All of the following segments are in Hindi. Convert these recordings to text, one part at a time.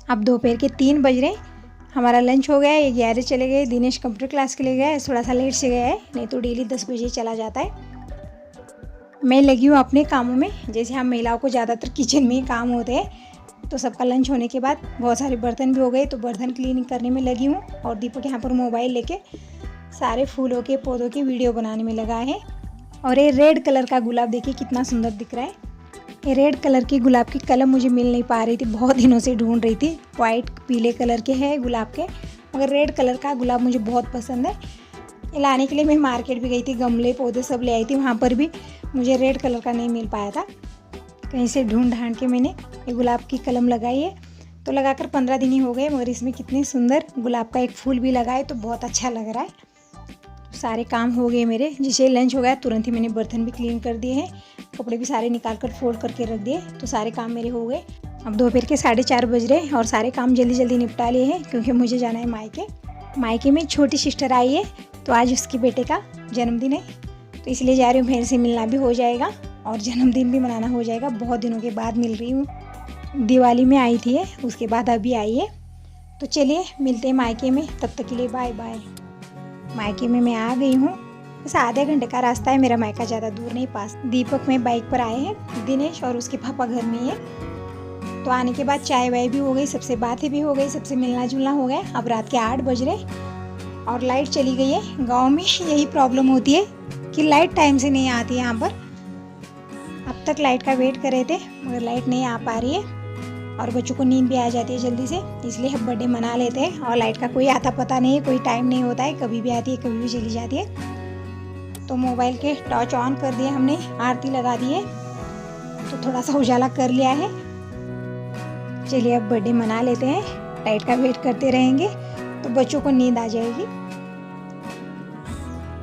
अब दोपहर के 3 बज रहे, हमारा लंच हो गया है। ये 11 चले गए। दिनेश कंप्यूटर क्लास के लिए गया है, थोड़ा सा लेट से गया है, नहीं तो डेली 10 बजे चला जाता है। मैं लगी हूँ अपने कामों में। जैसे हम महिलाओं को ज़्यादातर किचन में ही काम होते हैं, तो सबका लंच होने के बाद बहुत सारे बर्तन भी हो गए, तो बर्तन क्लीनिंग करने में लगी हूँ। और दीपक यहाँ पर मोबाइल लेके सारे फूलों के पौधों की वीडियो बनाने में लगा है। और ये रेड कलर का गुलाब देखिए कितना सुंदर दिख रहा है। ये रेड कलर की गुलाब की कलम मुझे मिल नहीं पा रही थी, बहुत दिनों से ढूंढ रही थी। वाइट पीले कलर के हैं गुलाब के, मगर रेड कलर का गुलाब मुझे बहुत पसंद है। ये लाने के लिए मैं मार्केट भी गई थी, गमले पौधे सब ले आई थी, वहाँ पर भी मुझे रेड कलर का नहीं मिल पाया था। कहीं से ढूंढ ढांड के मैंने ये गुलाब की कलम लगाई है। तो लगाकर 15 दिन ही हो गए, मगर इसमें कितने सुंदर गुलाब का एक फूल भी लगा है, तो बहुत अच्छा लग रहा है। सारे काम हो गए मेरे। जिसे लंच हो गया तुरंत ही मैंने बर्तन भी क्लीन कर दिए हैं, कपड़े भी सारे निकाल कर फोल्ड करके रख दिए, तो सारे काम मेरे हो गए। अब दोपहर के 4:30 बज रहे और सारे काम जल्दी जल्दी निपटा लिए हैं, क्योंकि मुझे जाना है मायके। मायके में छोटी सिस्टर आई है, तो आज उसके बेटे का जन्मदिन है, तो इसलिए जा रही हूँ। बहन से मिलना भी हो जाएगा और जन्मदिन भी मनाना हो जाएगा। बहुत दिनों के बाद मिल रही हूँ। दिवाली में आई थी, उसके बाद अभी आई है। तो चलिए मिलते हैं मायके में, तब तक के लिए बाय बाय। मायके में मैं आ गई हूँ। बस आधे घंटे का रास्ता है, मेरा मायका ज़्यादा दूर नहीं, पास। दीपक में बाइक पर आए हैं, दिनेश और उसके पापा घर में ही है। तो आने के बाद चाय वाय भी हो गई, सबसे बातें भी हो गई, सबसे मिलना जुलना हो गया। अब रात के 8 बज रहे और लाइट चली गई है। गांव में यही प्रॉब्लम होती है कि लाइट टाइम से नहीं आती है यहाँ पर। अब तक लाइट का वेट कर रहे थे, मगर लाइट नहीं आ पा रही है और बच्चों को नींद भी आ जाती है जल्दी से, इसलिए हम बर्थडे मना लेते हैं। और लाइट का कोई आता पता नहीं है, कोई टाइम नहीं होता है, कभी भी आती है कभी भी चली जाती है। तो मोबाइल के टॉर्च ऑन कर दिए हमने, आरती लगा दी है, तो थोड़ा सा उजाला कर लिया है। चलिए अब बर्थडे मना लेते हैं। लाइट का वेट करते रहेंगे तो बच्चों को नींद आ जाएगी।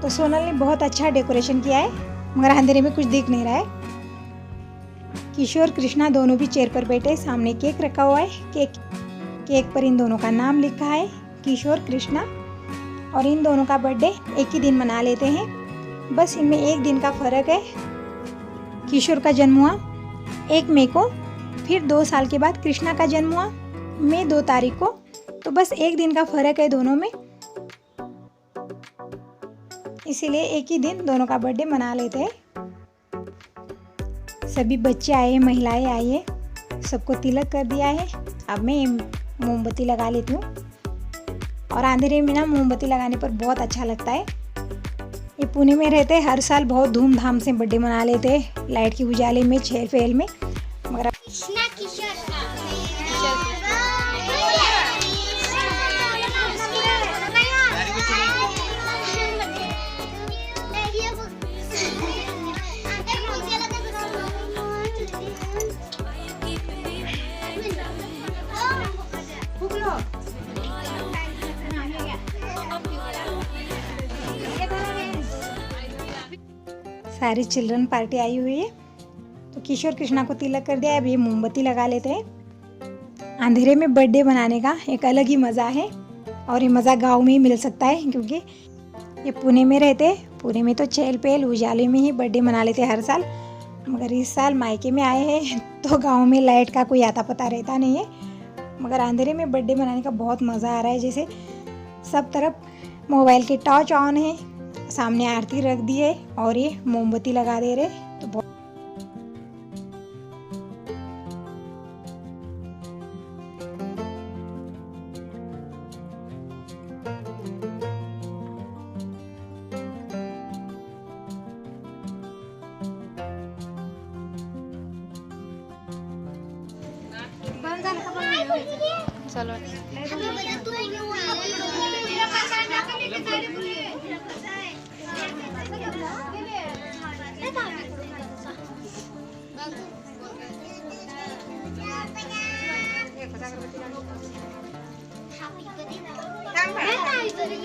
तो सोनल ने बहुत अच्छा डेकोरेशन किया है, मगर अंधेरे में कुछ दिख नहीं रहा है। किशोर कृष्णा दोनों भी चेयर पर बैठे, सामने केक रखा हुआ है। केक पर इन दोनों का नाम लिखा है, किशोर कृष्णा। और इन दोनों का बर्थडे एक ही दिन मना लेते हैं, बस इनमें एक दिन का फर्क है। किशोर का जन्म हुआ 1 मई को, फिर 2 साल के बाद कृष्णा का जन्म हुआ मई 2 तारीख को, तो बस एक दिन का फर्क है दोनों में, इसीलिए एक ही दिन दोनों का बर्थडे मना लेते हैं। सभी बच्चे आए हैं, महिलाएं आई है, सबको तिलक कर दिया है। अब मैं मोमबत्ती लगा लेती हूँ। और अंधेरे में ना मोमबत्ती लगाने पर बहुत अच्छा लगता है। ये पुणे में रहते हैं, हर साल बहुत धूमधाम से बर्थडे मना लेते हैं, लाइट की उजाले में, छेल फेल में। मगर सारी चिल्ड्रन पार्टी आई हुई है, तो किशोर कृष्णा को तिलक कर दिया। अब ये मोमबत्ती लगा लेते हैं। अंधेरे में बर्थडे मनाने का एक अलग ही मज़ा है, और ये मज़ा गांव में ही मिल सकता है, क्योंकि ये पुणे में रहते हैं। पुणे में तो चहल पहल उजाले में ही बर्थडे मना लेते हैं हर साल, मगर इस साल मायके में आए हैं तो गाँव में लाइट का कोई आता पता रहता नहीं है। मगर अंधेरे में बर्थडे मनाने का बहुत मज़ा आ रहा है। जैसे सब तरफ मोबाइल के टॉर्च ऑन है, सामने आरती रख दी है और ये मोमबत्ती लगा दे रहे, तो बहुत चलो Happy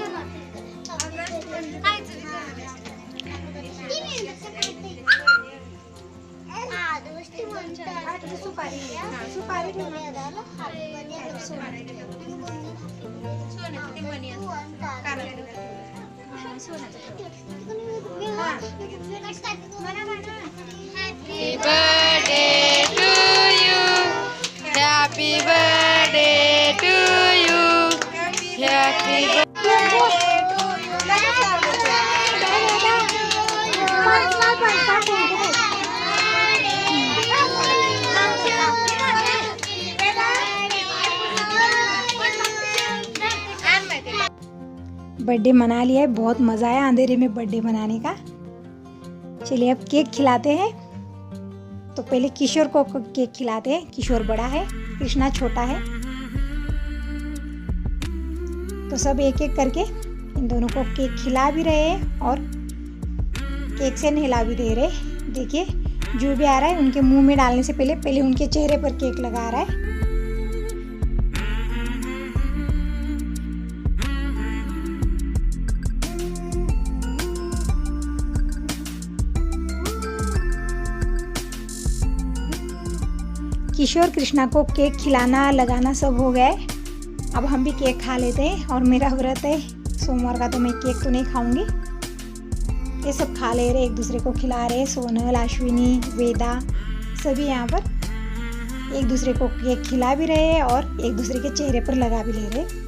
birthday to you. Happy birthday to you. Happy birthday. Birthday मना लिया है, बहुत मज़ा आया अंधेरे में बर्थडे मनाने का। चलिए अब केक खिलाते हैं। तो पहले किशोर को केक खिलाते हैं। किशोर बड़ा है, कृष्णा छोटा है। तो सब एक एक करके इन दोनों को केक खिला भी रहे हैं और केक से नहला भी दे रहे। देखिए जो भी आ रहा है उनके मुंह में डालने से पहले उनके चेहरे पर केक लगा रहा है। किशोर कृष्णा को केक खिलाना लगाना सब हो गया है। अब हम भी केक खा लेते हैं और मेरा व्रत है सोमवार का, तो मैं केक तो नहीं खाऊंगी। ये सब खा ले रहे, एक दूसरे को खिला रहे। सोनल, अश्विनी, वेदा सभी यहाँ पर एक दूसरे को केक खिला भी रहे हैं और एक दूसरे के चेहरे पर लगा भी ले रहे।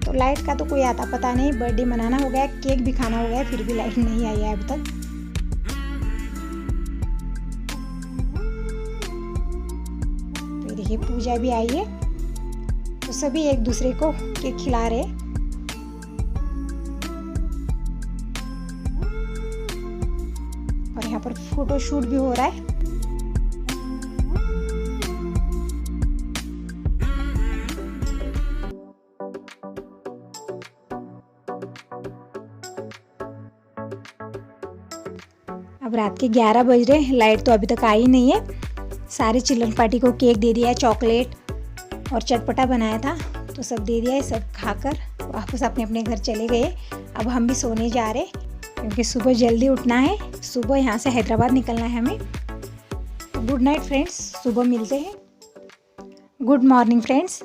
तो लाइट का तो कोई आता पता नहीं। बर्थडे मनाना हो गया, केक भी खाना हो गया, फिर भी लाइट नहीं आई है अब तक। तो देखिए पूजा भी आई है, तो सभी एक दूसरे को केक खिला रहे। और यहाँ पर फोटो शूट भी हो रहा है। अब रात के 11 बज रहे, लाइट तो अभी तक आई नहीं है। सारे चिल्ड्रन पार्टी को केक दे दिया है, चॉकलेट और चटपटा बनाया था, तो सब दे दिया है। सब खाकर वापस अपने अपने घर चले गए। अब हम भी सोने जा रहे क्योंकि सुबह जल्दी उठना है। सुबह यहाँ से हैदराबाद निकलना है हमें। गुड नाइट फ्रेंड्स, सुबह मिलते हैं। Good morning friends.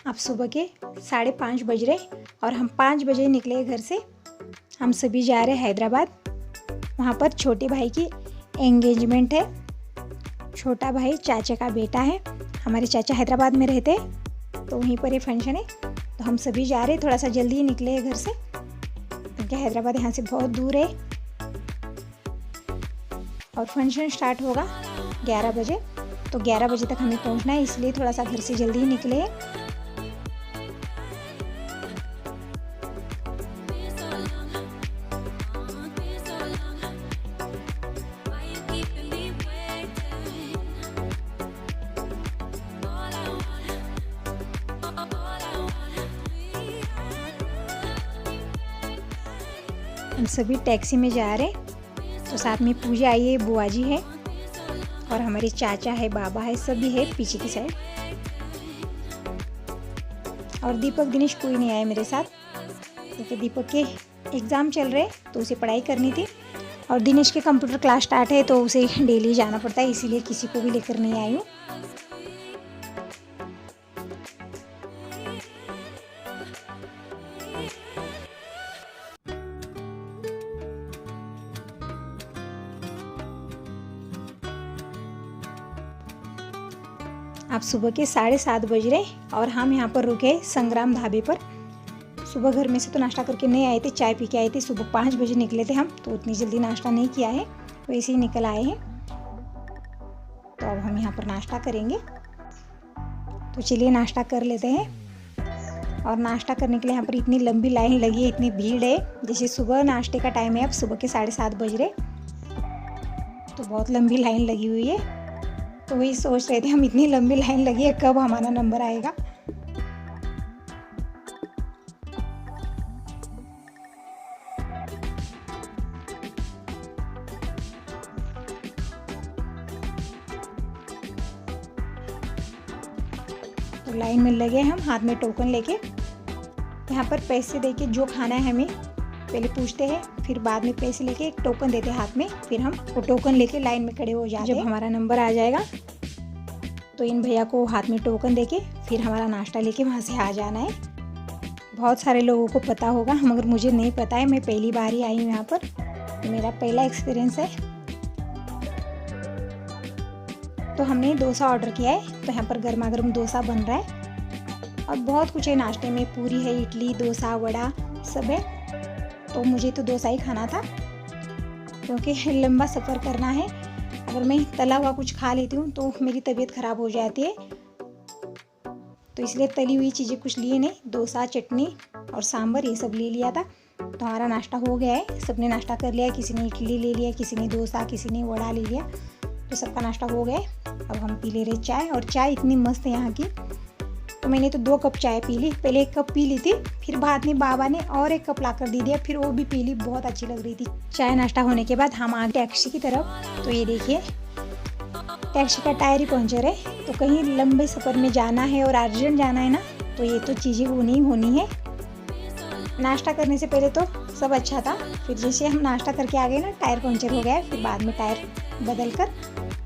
अब सुबह के 5:30 बज रहे और हम 5 बजे निकले घर से। हम सभी जा रहे हैं हैदराबाद। वहाँ पर छोटे भाई की एंगेजमेंट है। छोटा भाई चाचा का बेटा है। हमारे चाचा हैदराबाद में रहते हैं, तो वहीं पर ये फंक्शन है। तो हम सभी जा रहे हैं, थोड़ा सा जल्दी ही निकले हैं घर से क्योंकि हैदराबाद यहाँ से बहुत दूर है। और फंक्शन स्टार्ट होगा 11 बजे, तो 11 बजे तक हमें पहुँचना है, इसलिए थोड़ा सा घर से जल्दी ही निकले हैं। हम सभी टैक्सी में जा रहे, तो साथ में पूजा आई है, बुआ जी है और हमारे चाचा है, बाबा है, सभी है पीछे की साइड। और दीपक दिनेश कोई नहीं आया मेरे साथ क्योंकि दीपक के एग्ज़ाम चल रहे, तो उसे पढ़ाई करनी थी। और दिनेश के कंप्यूटर क्लास स्टार्ट है, तो उसे डेली जाना पड़ता है, इसीलिए किसी को भी लेकर नहीं आई हूँ। अब सुबह के 7:30 बज रहे और हम यहाँ पर रुके संग्राम ढाबे पर। सुबह घर में से तो नाश्ता करके नहीं आए थे, चाय पी के आए थे। सुबह 5 बजे निकले थे हम, तो उतनी जल्दी नाश्ता नहीं किया है, वैसे ही निकल आए हैं। तो अब हम यहाँ पर नाश्ता करेंगे, तो चलिए नाश्ता कर लेते हैं। और नाश्ता करने के लिए यहाँ पर इतनी लंबी लाइन लगी है, इतनी भीड़ है। जैसे सुबह नाश्ते का टाइम है, अब सुबह के 7:30 बज रहे, तो बहुत लंबी लाइन लगी हुई है। तो वही सोच रहे थे हम, इतनी लंबी लाइन लगी है, कब हमारा नंबर आएगा। तो लाइन में लगे हम हाथ में टोकन लेके। यहाँ पर पैसे देके जो खाना है हमें पहले पूछते हैं, फिर बाद में पैसे लेके एक टोकन देते हैं हाथ में, फिर हम वो टोकन लेके लाइन में खड़े हो जाते हैं। जब हमारा नंबर आ जाएगा तो इन भैया को हाथ में टोकन देके फिर हमारा नाश्ता लेके वहाँ से आ जाना है। बहुत सारे लोगों को पता होगा, मगर मुझे नहीं पता है, मैं पहली बार ही आई हूँ यहाँ पर, मेरा पहला एक्सपीरियंस है। तो हमने डोसा ऑर्डर किया है, तो यहाँ पर गर्मा गर्म डोसा बन रहा है और बहुत कुछ है नाश्ते में, पूरी है, इडली, डोसा, वड़ा सब है। तो मुझे तो डोसा ही खाना था क्योंकि लंबा सफ़र करना है। अगर मैं तला हुआ कुछ खा लेती हूँ तो मेरी तबीयत ख़राब हो जाती है, तो इसलिए तली हुई चीज़ें कुछ लिए नहीं, डोसा, चटनी और सांभर ये सब ले लिया था। तो हमारा नाश्ता हो गया है, सबने नाश्ता कर लिया, किसी ने इडली ले लिया, किसी ने डोसा, किसी ने वड़ा ले लिया, तो सबका नाश्ता हो गया। अब हम पी ले रहे चाय, और चाय इतनी मस्त है यहाँ की। तो मैंने तो 2 कप चाय पी ली, पहले 1 कप पी ली थी, फिर बाद में बाबा ने और 1 कप ला कर दे दिया, फिर वो भी पी ली, बहुत अच्छी लग रही थी चाय। नाश्ता होने के बाद हम आ गए टैक्सी की तरफ। तो ये देखिए टैक्सी का टायर ही पंचर है, तो कहीं लंबे सफ़र में जाना है और अर्जेंट जाना है ना, तो ये तो चीज़ें होनी है। नाश्ता करने से पहले तो सब अच्छा था, फिर जैसे हम नाश्ता करके आ गए ना, टायर पंचर हो गया, फिर बाद में टायर बदल कर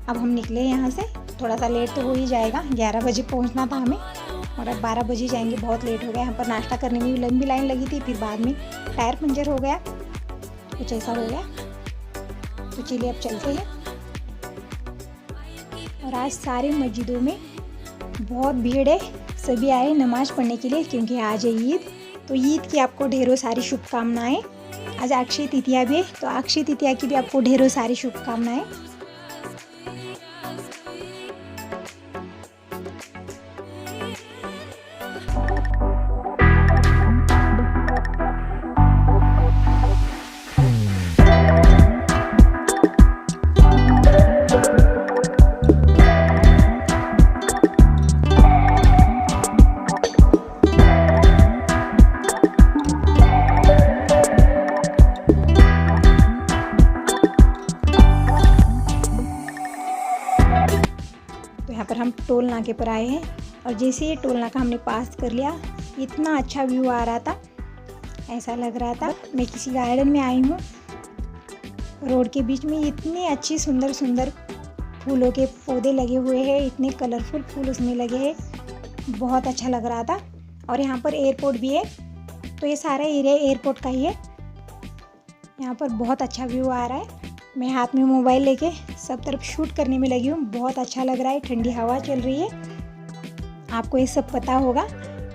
अब हम निकले यहाँ से। थोड़ा सा लेट तो हो ही जाएगा, 11 बजे पहुँचना था हमें और अब 12 बजे जाएंगे, बहुत लेट हो गया। यहाँ पर नाश्ता करने में भी लंबी लाइन लगी थी, फिर बाद में टायर पंचर हो गया, कुछ ऐसा हो गया। तो चलिए अब चलते हैं। और आज सारे मस्जिदों में बहुत भीड़ है, सभी आए नमाज़ पढ़ने के लिए क्योंकि आज है ईद। तो ईद की आपको ढेरों सारी शुभकामनाएं। आज अक्षय तृतीया भी है, तो अक्षय तृतीया की भी आपको ढेरों सारी शुभकामनाएं। यहाँ पर हम टोल नाके पर आए हैं और जैसे ये टोल नाका हमने पास कर लिया, इतना अच्छा व्यू आ रहा था, ऐसा लग रहा था मैं किसी गार्डन में आई हूँ। रोड के बीच में इतने अच्छी सुंदर सुंदर फूलों के पौधे लगे हुए हैं, इतने कलरफुल फूल उसमें लगे हैं, बहुत अच्छा लग रहा था। और यहाँ पर एयरपोर्ट भी है, तो ये सारा एरिया एयरपोर्ट का ही है। यहाँ पर बहुत अच्छा व्यू आ रहा है। मैं हाथ में मोबाइल लेके सब तरफ शूट करने में लगी हूँ, बहुत अच्छा लग रहा है, ठंडी हवा चल रही है। आपको ये सब पता होगा,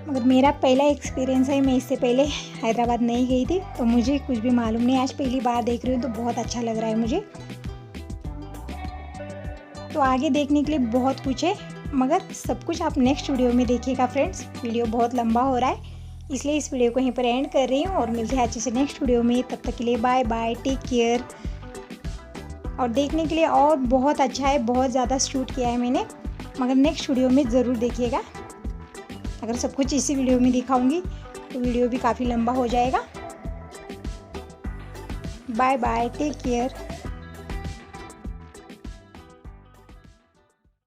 मगर मेरा पहला एक्सपीरियंस है, मैं इससे पहले हैदराबाद नहीं गई थी, तो मुझे कुछ भी मालूम नहीं। आज पहली बार देख रही हूँ तो बहुत अच्छा लग रहा है मुझे। तो आगे देखने के लिए बहुत कुछ है, मगर सब कुछ आप नेक्स्ट वीडियो में देखिएगा फ्रेंड्स। वीडियो बहुत लंबा हो रहा है, इसलिए इस वीडियो को यहीं पर एंड कर रही हूँ और मिलते हैं अच्छे से नेक्स्ट वीडियो में। तब तक के लिए बाय बाय, टेक केयर। और देखने के लिए और बहुत अच्छा है, बहुत ज़्यादा शूट किया है मैंने, मगर नेक्स्ट वीडियो में ज़रूर देखिएगा। अगर सब कुछ इसी वीडियो में दिखाऊंगी तो वीडियो भी काफ़ी लंबा हो जाएगा। Bye bye, take care.